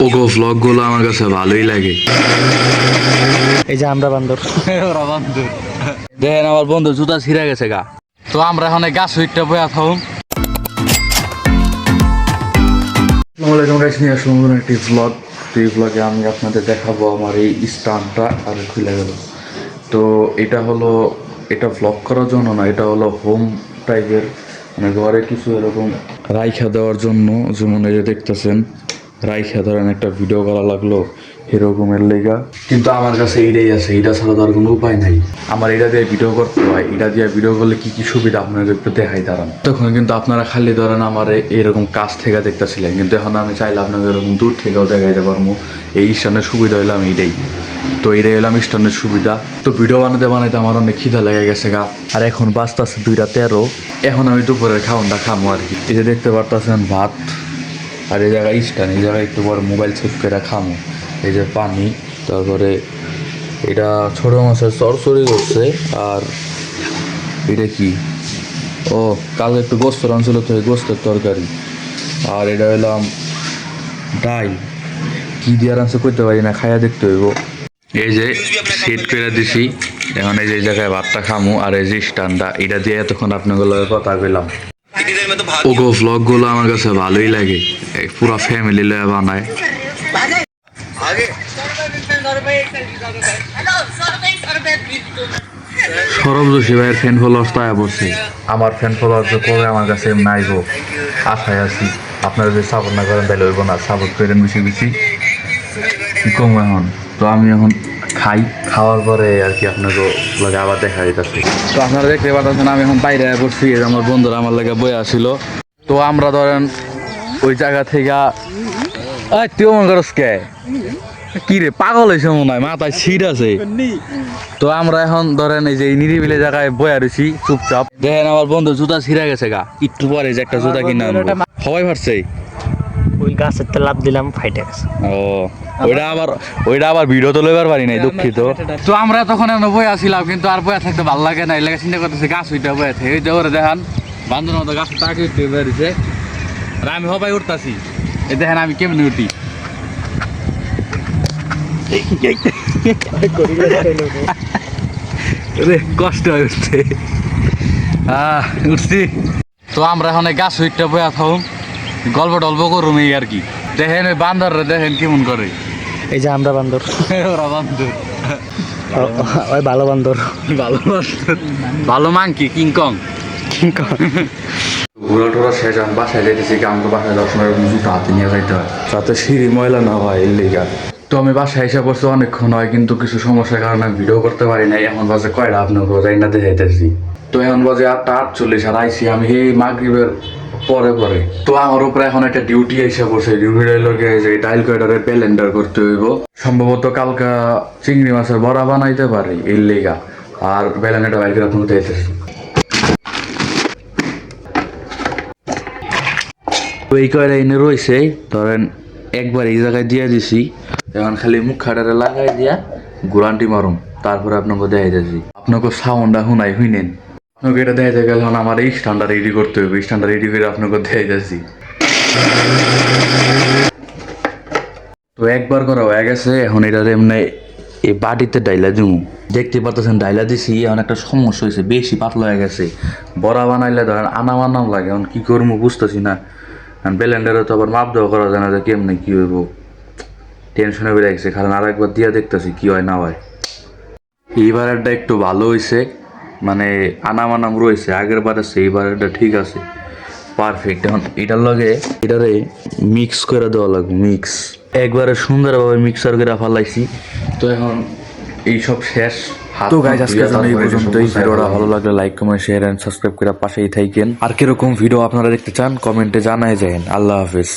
ওগো ভ্লগ গুলো আমার কাছে ভালোই লাগে। এই যে আমরা বান্দর, ওরা বান্দর। দেখেন আমার বন্ধু জুতা ছিঁড়ে গেছে গা। তো আমরা এখন এই গাছ উইটটা বয়া থাকুন। আসসালামু আলাইকুম গাইস, নিয়ে আসলাম নতুন একটি ভ্লগ। তো এই ভ্লগে আমি আপনাদের দেখাবো আমার এই স্টানটা আর খুলে গেল। তো এটা হলো, এটা ভ্লগ করার জন্য না, এটা হলো হোম টাইপের, মানে ঘরে কিছু এরকম রাইখা দেওয়ার জন্য। যেমন এই যে দেখতেছেন রাইখা ধরেন একটা ভিডিও করা লাগলো এরকমের লেগা, কিন্তু আমার কাছে এইটাই আছে, এটা ছাড়া তো আর কোনো উপায় নাই। আমার এটা দিয়ে ভিডিও করতে হয়, এটা দিয়ে ভিডিও করলে কি কি সুবিধা আপনাদের একটু দেখাই দাঁড়ান। তখন কিন্তু আপনারা খালি ধরেন আমার এরকম কাছ থেকে দেখতেছিলেন, কিন্তু এখন আমি চাইলে আপনাকে এরকম দূর থেকেও দেখাইতে পারবো। এই স্ট্যান্ডের সুবিধা হইলো আমি এইটাই, তো এইটাই হলাম স্ট্যান্ডের সুবিধা। তো ভিডিও বানাইতে আমার অনেক খিদা লেগে গেছে গা, আর এখন বাজতেছে 2:13। এখন আমি দুপুরের খাওয়ানটা খামো আর কি। এই যে দেখতে পারতেছেন ভাত, আর এই জায়গায় স্ট্যান্ড, এই জায়গায় একটু বড় মোবাইল সেট করে খামো। এই যে পানি, তারপরে এটা ছোট মাছের চরচড়ি করছে, আর এটা কি, ও কাল একটু গোস্ত রাঁধছিল, তো গোস্তের তরকারি। আর এটা হলাম ডাল, কি দিয়ে রাঁধছে করতে পারি না, খাইয়া দেখতে হইব। এই যে সেট করে দিছি, এখন এই যে এই জায়গায় ভাতটা খামু। আর এই যে স্ট্যান্ডটা, এটা দিয়ে এতক্ষণ আপনাগুলো কথা কইলাম। ওগো ভ্লগ গুলো আমার কাছে ভালোই লাগে, পুরা ফ্যামিলি লয়ে বানায়। সৌরভ যোশী ভাইয়ের ফ্যান ফলোয়ার্স তো বলছে, আমার ফ্যান ফলোয়ার্স তো কবে আমার কাছে নাইব, আশায় আছি। আপনারা যদি সাপোর্ট না করেন তাহলে হইব না, সাপোর্ট করেন বেশি বেশি। কি কম এখন, তো আমি এখন খাই, খাওয়ার পরে আর কি আপনাকে লাগে আবার দেখা যেতেছে। তো আপনারা দেখতে পাচ্ছেন আমি এখন বাইরে পড়ছি, আমার বন্ধুরা আমার লাগে বয়ে আসছিল। তো আমরা ধরেন ওই জায়গা থেকে তুই মনে করস কে কি রে, পাগল হয়েছে মনে হয়, মাথায় ছিট আছে। তো আমরা এখন ধরেন এই যে নিরিবিলি জায়গায় বয়া রয়েছি চুপচাপ। দেখেন আমার বন্ধু জুতা ছিঁড়ে গেছে গা, একটু পরে যে একটা জুতা কিনে আনবো। সবাই পারছে ওই গাছের তো লাভ দিলাম, ফাইটে গেছে। ও ওইটা আবার ভিডিও তো লইবার পারি নাই, দুঃখিত। তো আমরা তখন বয়ে আসছিলাম, কিন্তু আর বয়া থাকতে ভালো লাগে না, এই লাগে চিন্তা করতেছি গাছ উইটা বয়ে থাকে। ওই যে ওরা দেখান বান্ধব মতো গাছ তাকে উঠতে বেরিয়েছে, আর আমি সবাই উঠতাছি। এই দেখেন আমি কেমনি উঠি, কষ্ট হয়ে উঠছে। উঠছি। তো আমরা এখন গাছ উইটটা বয়া থাকুন, গল্প টল্প করুন এই আর কি। দেখেন ওই বান্দররা দেখেন কেমন করে। এই যে আমরা বান্দর, ওরা বান্দর, ওই ভালো বান্দর, ভালো বান্দর, ভালো মাংকি কিংকং। ঘোরা টোরা শেষ, আমি বাসায় যাইতেছি। আমাকে বাসায় যাওয়ার সময় জুতো হাতে নিয়ে যাইতে হয়, যাতে সিঁড়ি ময়লা না হয় এর লেগা। তো আমি বাসায় এসে পড়ছি অনেকক্ষণ হয়, কিন্তু কিছু সমস্যার কারণে আমি ভিডিও করতে পারি নাই। এখন বাজে কয়টা আপনাকে যাই না দেখাইতেছি। তো এখন বাজে 8:48, আর আইসি আমি এই মাগরিবের পরে। তো আমার উপরে এখন একটা ডিউটি এসে পড়ছে। ডিউটিটা হলো যে ডাইল কয়টারে ব্লেন্ডার করতে হইব। সম্ভবত কালকা চিংড়ি মাছের বড়া বানাইতে পারি এর লেগা, আর ব্লেন্ডারটা বাইর করে আপনাকে দিতেছি। এই কয়টা এনে রয়েছে, ধরেন একবার এই জায়গায় দিয়ে দিছি। এখন খালি মুখ খাটারে লাগাই দিয়া গুরান্টি মারুম, তারপরে আপনাকে দেখাই দিয়েছি। আপনাকে সাউন্ডটা শুনাই শুনেন। আপনাকে এটা দেখাইতে গেলে আমার এই স্ট্যান্ডটা রেডি করতে হবে, স্ট্যান্ডটা রেডি করে আপনাকে দেখাই দিয়েছি। তো একবার করা হয়ে গেছে, এখন এটা এমনি এই বাটিতে ডাইলা দিমু। দেখতে পাচ্ছেন ডাইলা দিছি। এখন একটা সমস্যা হয়েছে, বেশি পাতলা হয়ে গেছে। বড়া বানাইলে ধরেন আনাম লাগে, এখন কি করবো বুঝতেছি না। ব্লেন্ডারে তো আবার মাপ দেওয়া করা যায় না, যে কেমনে কি হইব, টেনশনে বেড়ে গেছে। কারণ আর একবার দিয়া দেখতেছি কি হয় না হয়। এইবারেরটা একটু ভালো হয়েছে, মানে আনাম রয়েছে, আগের বার আছে, এইবারেরটা ঠিক আছে, পারফেক্ট। এখন এটার লগে এটারে মিক্স করে দেওয়া লাগবে, মিক্স একবারে সুন্দরভাবে মিক্সার করে ফেলাইছি। তো এখন এইসব শেষ। তো গাইস আজকে এই পর্যন্তই। ভিডিওটা ভালো লাগলে like comment share and subscribe করে পাশেই থাকেন। আর কিরকম ভিডিও আপনারা দেখতে চান কমেন্টে জানাই যাবেন। আল্লাহ হাফেজ।